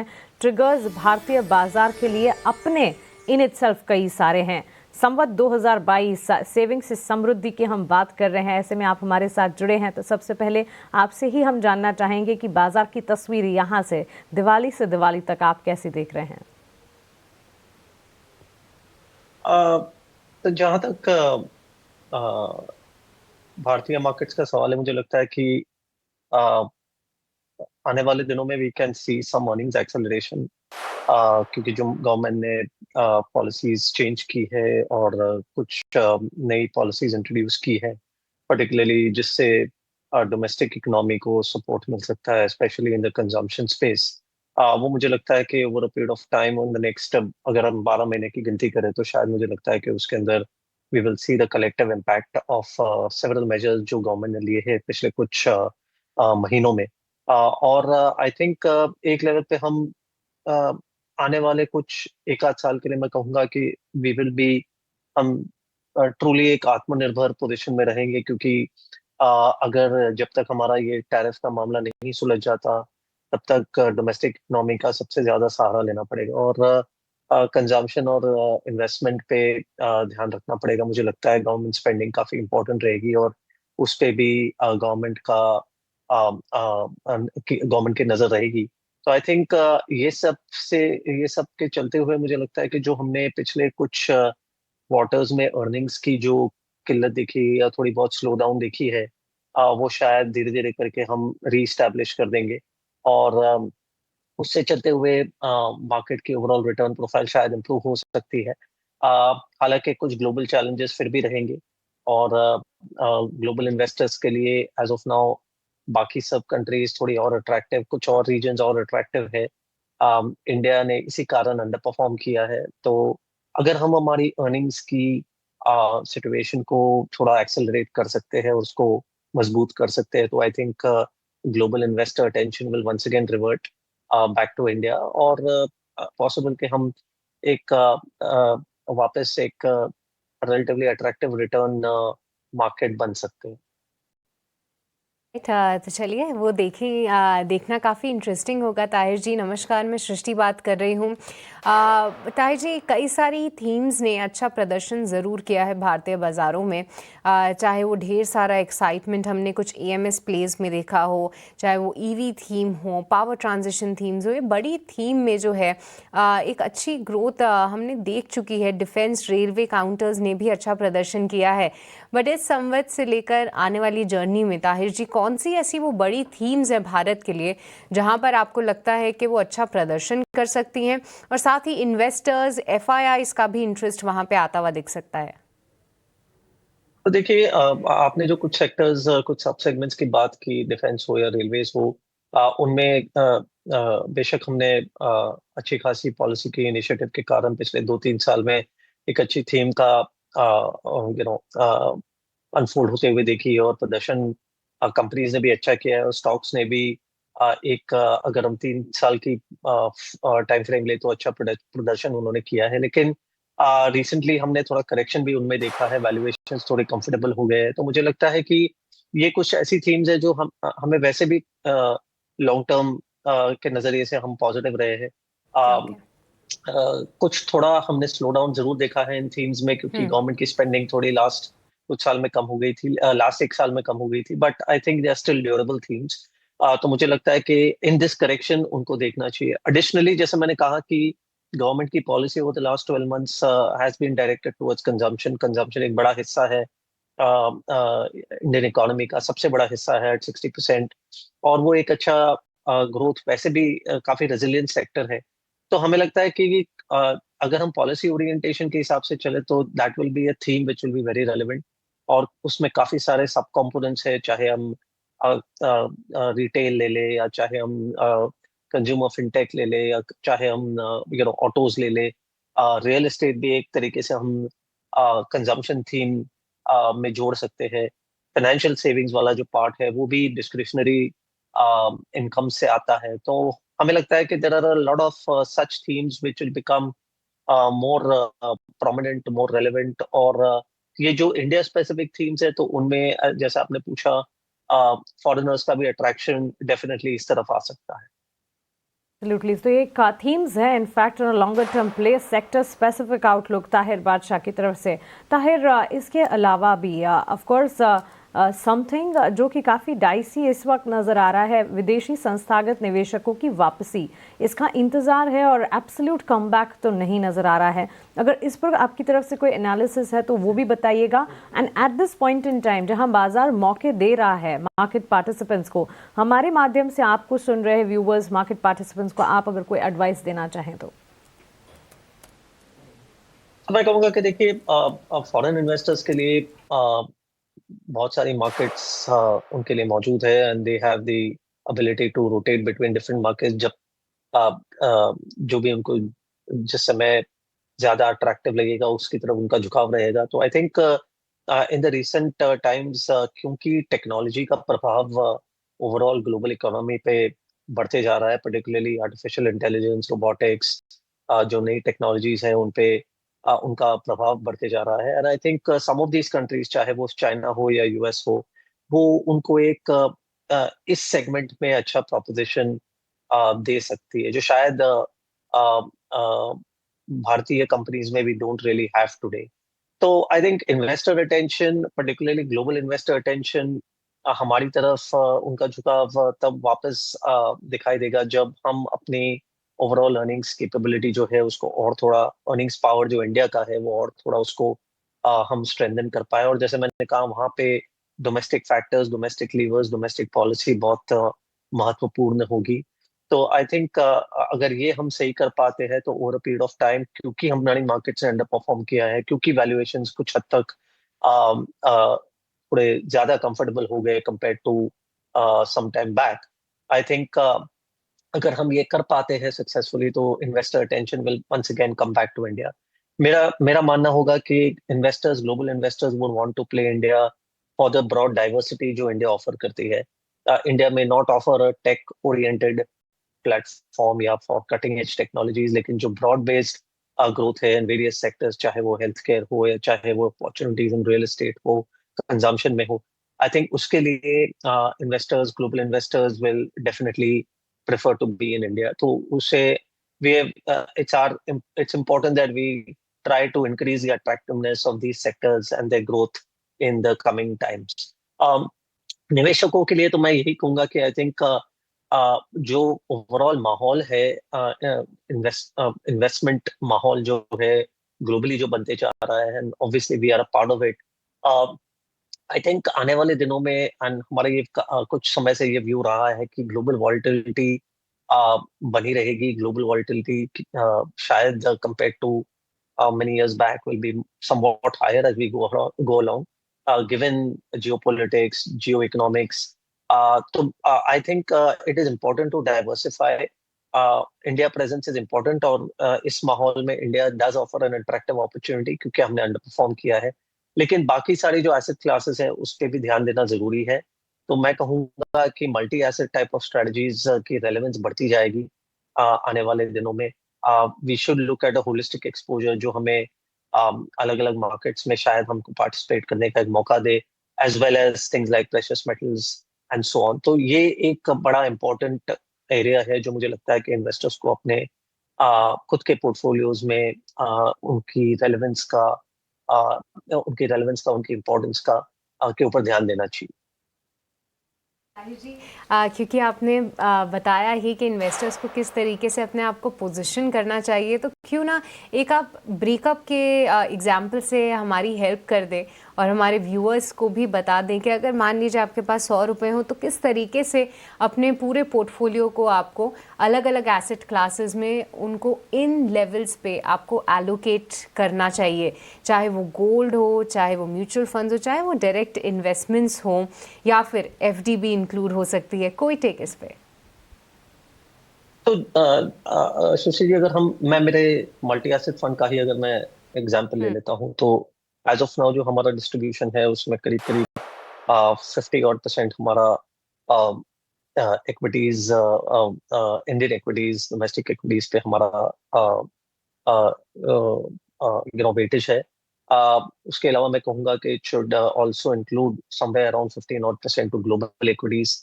Triggers भारतीय बाजार के लिए अपने इन इटसेल्फ कई सारे हैं। संवत 2022 सेविंग से समृद्धि की हम बात कर रहे हैं। ऐसे में आप हमारे साथ जुड़े हैं तो सबसे पहले आपसे ही हम जानना चाहेंगे कि बाजार की तस्वीर यहाँ से दिवाली तक आप कैसे देख रहे हैं। तो जहां तक भारतीय मार्केट्स का सवाल है, मुझे लगता है कि अ, आने वाले दिनों में we can see some earnings acceleration, क्योंकि जो गवर्नमेंट ने पॉलिसीज चेंज की है और कुछ नई पॉलिसीज इंट्रोड्यूस की है, पर्टिकुलरली जिससे डोमेस्टिक इकोनॉमी को सपोर्ट मिल सकता है, specially in the consumption space. वो मुझे लगता है कि over a period of time in the next, अगर हम 12 महीने की गिनती करें तो शायद मुझे लगता है कि उसके अंदर we will see the collective impact of several measures जो गवर्नमेंट ने लिए हैं पिछले कुछ महीनों में। और आई थिंक एक लेवल पे हम अ, आने वाले कुछ एक आध साल के लिए मैं कहूंगा कि वी विल बी हम ट्रूली एक आत्मनिर्भर पोजीशन में रहेंगे, क्योंकि अ, अगर जब तक हमारा ये टैरिफ का मामला नहीं सुलझ जाता तब तक डोमेस्टिक इकोनॉमी का सबसे ज्यादा सहारा लेना पड़ेगा और कंजम्पशन और इन्वेस्टमेंट पे ध्यान रखना पड़ेगा। मुझे लगता है गवर्नमेंट स्पेंडिंग काफी इंपॉर्टेंट रहेगी और उस पे भी गवर्नमेंट का गवर्नमेंट की नजर रहेगी। तो आई थिंक ये सब के चलते हुए मुझे लगता है कि जो हमने पिछले कुछ क्वार्टर्स में अर्निंग्स की जो किल्लत देखी या थोड़ी बहुत स्लो डाउन देखी है, वो शायद धीरे धीरे करके हम रीस्टैब्लिश कर देंगे और उससे चलते हुए मार्केट की ओवरऑल रिटर्न प्रोफाइल शायद इंप्रूव हो सकती है। हालांकि कुछ ग्लोबल चैलेंजेस फिर भी रहेंगे और ग्लोबल इन्वेस्टर्स के लिए एज ऑफ नाउ बाकी सब कंट्रीज थोड़ी और अट्रैक्टिव, कुछ और रीजन्स और अट्रैक्टिव है। इंडिया ने इसी कारण अंडर परफॉर्म किया है। तो अगर हम हमारी अर्निंग्स की सिचुएशन को थोड़ा एक्सेलरेट कर सकते हैं और उसको मजबूत कर सकते हैं, तो I think global investor attention will once again revert back to India और पॉसिबल कि हम एक वापस एक रिलेटिवली अट्रैक्टिव रिटर्न मार्केट बन सकते हैं। तो चलिए वो देखना काफ़ी इंटरेस्टिंग होगा। ताहिर जी नमस्कार, मैं सृष्टि बात कर रही हूँ। ताहिर जी, कई सारी थीम्स ने अच्छा प्रदर्शन ज़रूर किया है भारतीय बाज़ारों में। चाहे वो ढेर सारा एक्साइटमेंट हमने कुछ ईएमएस प्लेस में देखा हो, चाहे वो ईवी थीम हो, पावर ट्रांजिशन थीम्स हो, ये बड़ी थीम में जो है एक अच्छी ग्रोथ हमने देख चुकी है। डिफेंस, रेलवे काउंटर्स ने भी अच्छा प्रदर्शन किया है। बट इस संवत से लेकर आने वाली जर्नी में ताहिर जी, कौन सी ऐसी वो बड़ी थीम्स है भारत के लिए जहां पर आपको लगता है कि वो अच्छा प्रदर्शन कर सकती हैं और साथ ही इन्वेस्टर्स, एफआईआईज का भी इंटरेस्ट वहां पे आता हुआ दिख सकता है? तो देखिए, आपने जो कुछ सेक्टर्स, कुछ सब सेगमेंट्स की बात की, डिफेंस हो या रेलवेज हो, उनमें बेशक हमने अच्छी खासी पॉलिसी के इनिशिएटिव के कारण पिछले 2-3 साल में एक अच्छी थीम का यू नो अनफोल्ड होते हुए देखी है और प्रदर्शन कंपनीज ने भी अच्छा किया है और स्टॉक्स ने भी अगर हम 3 साल की टाइम फ्रेम ले तो अच्छा प्रदर्शन उन्होंने किया है। लेकिन रिसेंटली हमने थोड़ा करेक्शन भी उनमें देखा है, वैल्यूएशंस थोड़े कंफर्टेबल हो गए हैं। तो मुझे लगता है कि ये कुछ ऐसी थीम्स है जो हमें वैसे भी लॉन्ग टर्म के नजरिए से हम पॉजिटिव रहे हैं। ओके। कुछ थोड़ा हमने स्लो डाउन जरूर देखा है इन थीम्स में, क्योंकि गवर्नमेंट की स्पेंडिंग थोड़ी लास्ट कुछ साल में कम हो गई थी, लास्ट एक साल में कम हो गई थी, but I think they are still durable themes. तो मुझे लगता है कि इन दिस करेक्शन उनको देखना चाहिए। एडिशनली, जैसे मैंने कहा कि गवर्नमेंट की policy over the last 12 months has been directed towards consumption. Consumption एक बड़ा हिस्सा है इंडियन इकोनॉमी का, सबसे बड़ा हिस्सा है 60%, और वो एक अच्छा ग्रोथ, वैसे भी काफी रेजिलियंट सेक्टर है। तो हमें लगता है कि अगर हम पॉलिसी ओरिएंटेशन के हिसाब से चले तो that will be a theme which will be very relevant, और उसमें काफी सारे सब कंपोनेंट्स है, चाहे हम रिटेल ले ले या चाहे हम कंज्यूमर फिनटेक ले ले या चाहे हम ऑटोज ले ले। रियल एस्टेट भी एक तरीके से हम कंजम्पशन थीम में जोड़ सकते हैं। फाइनेंशियल सेविंग्स वाला जो पार्ट है वो भी डिस्क्रिशनरी इनकम से आता है। तो हमें लगता है कि there are a lot of such themes which will become more prominent, more relevant, और ये जो इंडिया स्पेसिफिक थीम्स है तो उनमें जैसे आपने पूछा, फॉरेनर्स का भी अट्रैक्शन डेफिनेटली इस तरफ आ सकता है। एब्सोल्युटली, तो ये थीम्स है in fact longer term play sector specific outlook Tahir बादशाह की तरफ से। ताहिर, इसके अलावा भी ऑफ कोर्स समथिंग जो कि काफ़ी डाइसी इस वक्त नज़र आ रहा है, विदेशी संस्थागत निवेशकों की वापसी, इसका इंतज़ार है और एब्सोल्यूट कमबैक तो नहीं नज़र आ रहा है। अगर इस पर आपकी तरफ से कोई एनालिसिस है तो वो भी बताइएगा। And at this point in time जहां बाजार मौके दे रहा है मार्केट पार्टिसिपेंट्स को, हमारे माध्यम से आपको सुन रहे व्यूवर्स मार्केट पार्टिसिपेंट्स को आप अगर कोई एडवाइस देना चाहें तो। मैं कहूँगा कि देखिए, फॉरेन इन्वेस्टर्स के लिए बहुत सारी मार्केट्स उनके लिए मौजूद है, and they have the ability to rotate between different markets. जब जो भी उनको जिस समय ज्यादा अट्रैक्टिव लगेगा उसकी तरफ उनका झुकाव रहेगा। तो I think in the recent times, क्योंकि टेक्नोलॉजी का प्रभाव ओवरऑल ग्लोबल इकोनॉमी पे बढ़ते जा रहा है, पर्टिकुलरली आर्टिफिशियल इंटेलिजेंस, रोबोटिक्स, जो नई टेक्नोलॉजीज हैं उन पे उनका प्रभाव बढ़ते जा रहा है। And I think some of these countries, चाहे वो चाइना हो या यूएस हो, वो उनको एक इस सेगमेंट में अच्छा प्रोपोजिशन दे सकती है, जो शायद भारतीय कंपनीज में we don't really have today. तो I think investor attention, particularly global investor attention, हमारी तरफ उनका झुकाव तब वापस दिखाई देगा जब हम अपनी ओवरऑल अर्निंग्स कैपेबिलिटी जो है उसको और थोड़ा, अर्निंग्स पावर जो इंडिया का है वो और थोड़ा उसको हम स्ट्रेंथन कर पाए। और जैसे मैंने कहा, वहाँ पे domestic factors, domestic levers, domestic policy बहुत महत्वपूर्ण होगी। तो आई थिंक अगर ये हम सही कर पाते हैं तो over a period of time, क्योंकि हमने अर्निंग मार्केट से अंडर परफॉर्म किया है, क्योंकि वैल्यूएशंस कुछ हद तक थोड़े ज्यादा कंफर्टेबल हो गए compare to some time back, I think अगर हम ये कर पाते हैं सक्सेसफुली तो investor attention will once again come back to India. मेरा मेरा मानना होगा कि investors, global investors would want to play India for the broad diversity जो इंडिया ऑफर करती है। इंडिया में not offer a tech oriented platform या फॉर कटिंग एज टेक्नोलॉजीज, लेकिन जो ब्रॉड बेस्ड ग्रोथ है इन वेरियस सेक्टर्स, चाहे वो हेल्थ केयर हो या चाहे वो अपॉर्चुनिटीज इन रियल एस्टेट हो, कंजम्पशन में हो, आई थिंक उसके लिए investors, global investors will definitely prefer to be in India. तो उससे we have, it's important that we try to increase the attractiveness of these sectors and their growth in the coming times. निवेशकों के लिए तो मैं यही कहूंगा कि आई थिंक जो ओवरऑल माहौल है, इन्वेस्टमेंट माहौल जो है ग्लोबली जो बनते जा रहा है, and obviously we are a part of it. I think आने वाले दिनों में, एंड हमारा ये कुछ समय से ये व्यू रहा है कि ग्लोबल वॉलिटिलिटी बनी रहेगी। ग्लोबल वॉलिटिलिटी शायद compare to many years back will be somewhat higher as we go along, given geopolitics, geoeconomics. So I think it is important to diversify. India presence is important, और इस माहौल में India does offer an attractive opportunity क्योंकि हमने underperform किया है। लेकिन बाकी सारी जो एसेट क्लासेस हैं उस पर भी ध्यान देना जरूरी है। तो मैं कहूंगा कि multi asset type of strategies की रेलेवेंस बढ़ती जाएगी आने वाले दिनों में। We should look at a holistic exposure जो हमें अलग अलग मार्केट्स में शायद हमको पार्टिसिपेट करने का एक मौका दे, as well as things like precious metals and so on. तो ये एक बड़ा इंपॉर्टेंट एरिया है जो मुझे लगता है कि इन्वेस्टर्स को अपने खुद के पोर्टफोलियोज में उनकी रेलेवेंस का, उनकी इम्पोर्टेंस का के ऊपर ध्यान देना चाहिए। जी, क्योंकि आपने बताया ही कि इन्वेस्टर्स को किस तरीके से अपने आप को पोजीशन करना चाहिए, तो क्यों ना एक आप ब्रेकअप के एग्जाम्पल से हमारी हेल्प कर दें और हमारे व्यूअर्स को भी बता दें कि अगर मान लीजिए आपके पास 100 रुपये हो तो किस तरीके से अपने पूरे पोर्टफोलियो को आपको अलग अलग एसेट क्लासेस में उनको इन लेवल्स पे आपको एलोकेट करना चाहिए, चाहे वो गोल्ड हो, चाहे वो म्यूचुअल फंड्स हो, चाहे वो डायरेक्ट इन्वेस्टमेंट्स हो, या फिर एफडी भी इंक्लूड हो सकती है। कोई टेक इस पे? तो सुशील जी, अगर मैं मेरे मल्टी एसेट फंड का ही अगर मैं एग्जांपल ले लेता हूँ, तो एज ऑफ नाउ जो हमारा डिस्ट्रीब्यूशन है उसमें करीब करीब 50% हमारा equities, Indian equities, domestic equities पे हमारा वेटेज है। उसके अलावा मैं कहूंगा कि it should also include somewhere around 15% to global equities.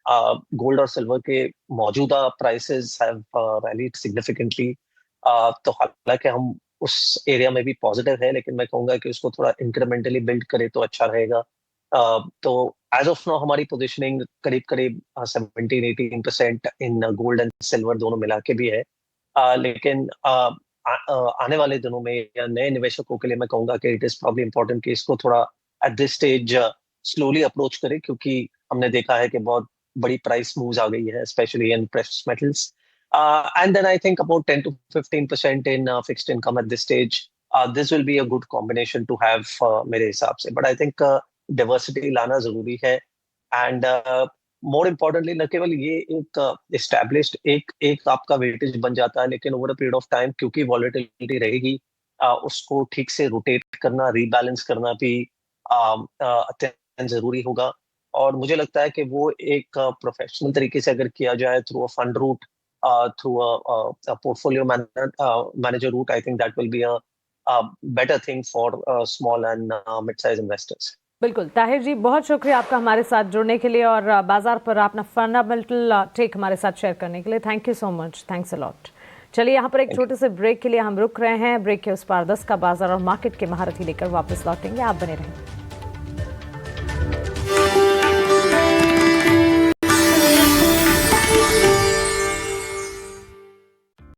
Gold और सिल्वर के मौजूदा प्राइसेस हैव रैलीड सिग्निफिकेंटली। तो हालांकि हम उस एरिया में भी पॉजिटिव है, लेकिन मैं कहूंगा कि उसको थोड़ा इंक्रीमेंटली बिल्ड करे तो अच्छा रहेगा। तो एज ऑफ नाउ हमारी पोजीशनिंग करीब करीब 17-18% इन गोल्ड एंड सिल्वर दोनों मिला के भी है। लेकिन आने वाले दिनों में या नए निवेशकों के लिए मैं कहूंगा कि इट इज प्रॉब्ली इंपॉर्टेंट कि इसको थोड़ा at this stage slowly approach करें, क्योंकि हमने देखा है कि बहुत बड़ी प्राइस मूव्स आ गई है, specially in precious metals. And then I think about 10 to 15% in fixed income at this stage. This will be a good combination to have मेरे हिसाब से. But I think diversity लाना जरूरी है. And more importantly, न केवल ये एक established एक आपका वेटेज बन जाता है, लेकिन over a period of time क्योंकि वॉलेटिलिटी रहेगी, उसको ठीक से रोटेट करना, रीबैलेंस करना भी अत्यंत जरूरी होगा। और मुझे लगता है कि वो एक प्रोफेशनल तरीके से अगर किया जाए through a fund route, through a portfolio manager route, I think that will be a better thing for small and mid-sized investors. बिल्कुल ताहिर जी, बहुत शुक्रिया आपका हमारे साथ जुड़ने के लिए और बाजार पर अपना फंडामेंटल टेक हमारे साथ शेयर करने के लिए। Thank you so much, thanks a lot. चलिए यहाँ पर एक छोटे से ब्रेक के लिए हम रुक रहे हैं। ब्रेक के उस पार 10 का बाजार और मार्केट के महारथी लेकर वापस लौटेंगे, आप बने रहें।